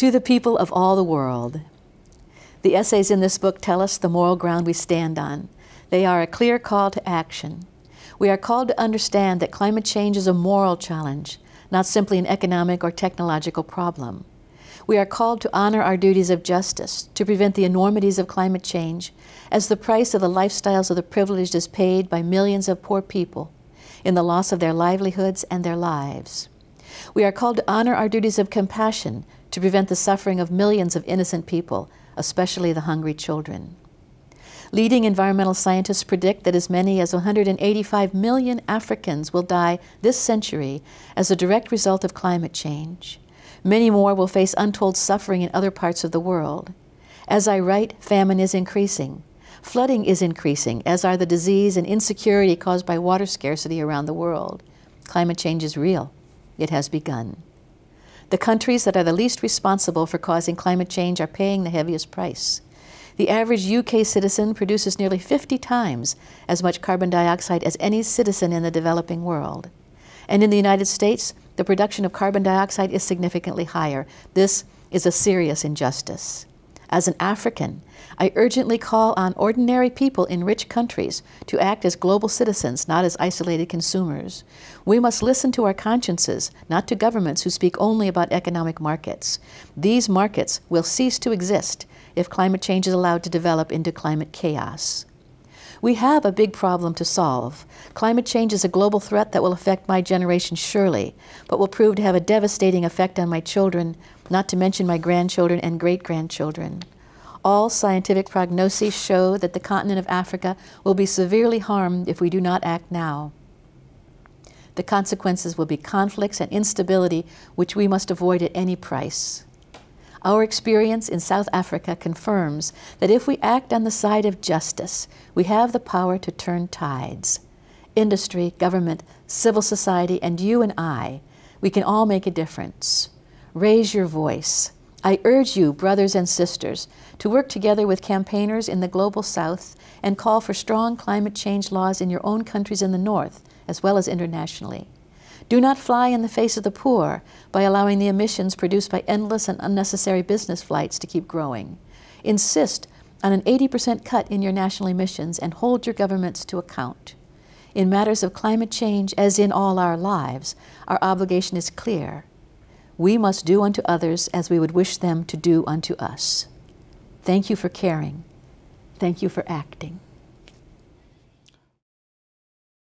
To the people of all the world. The essays in this book tell us the moral ground we stand on. They are a clear call to action. We are called to understand that climate change is a moral challenge, not simply an economic or technological problem. We are called to honor our duties of justice, to prevent the enormities of climate change, as the price of the lifestyles of the privileged is paid by millions of poor people in the loss of their livelihoods and their lives. We are called to honor our duties of compassion, to prevent the suffering of millions of innocent people, especially the hungry children. Leading environmental scientists predict that as many as 185 million Africans will die this century as a direct result of climate change. Many more will face untold suffering in other parts of the world. As I write, famine is increasing. Flooding is increasing, as are the disease and insecurity caused by water scarcity around the world. Climate change is real. It has begun. The countries that are the least responsible for causing climate change are paying the heaviest price. The average UK citizen produces nearly 50 times as much carbon dioxide as any citizen in the developing world. And in the United States, the production of carbon dioxide is significantly higher. This is a serious injustice. As an African, I urgently call on ordinary people in rich countries to act as global citizens, not as isolated consumers. We must listen to our consciences, not to governments who speak only about economic markets. These markets will cease to exist if climate change is allowed to develop into climate chaos. We have a big problem to solve. Climate change is a global threat that will affect my generation surely, but will prove to have a devastating effect on my children, not to mention my grandchildren and great-grandchildren. All scientific prognoses show that the continent of Africa will be severely harmed if we do not act now. The consequences will be conflicts and instability, which we must avoid at any price. Our experience in South Africa confirms that if we act on the side of justice, we have the power to turn tides. Industry, government, civil society, and you and I, we can all make a difference. Raise your voice. I urge you, brothers and sisters, to work together with campaigners in the Global South and call for strong climate change laws in your own countries in the North, as well as internationally. Do not fly in the face of the poor by allowing the emissions produced by endless and unnecessary business flights to keep growing. Insist on an 80% cut in your national emissions and hold your governments to account. In matters of climate change, as in all our lives, our obligation is clear. We must do unto others as we would wish them to do unto us. Thank you for caring. Thank you for acting.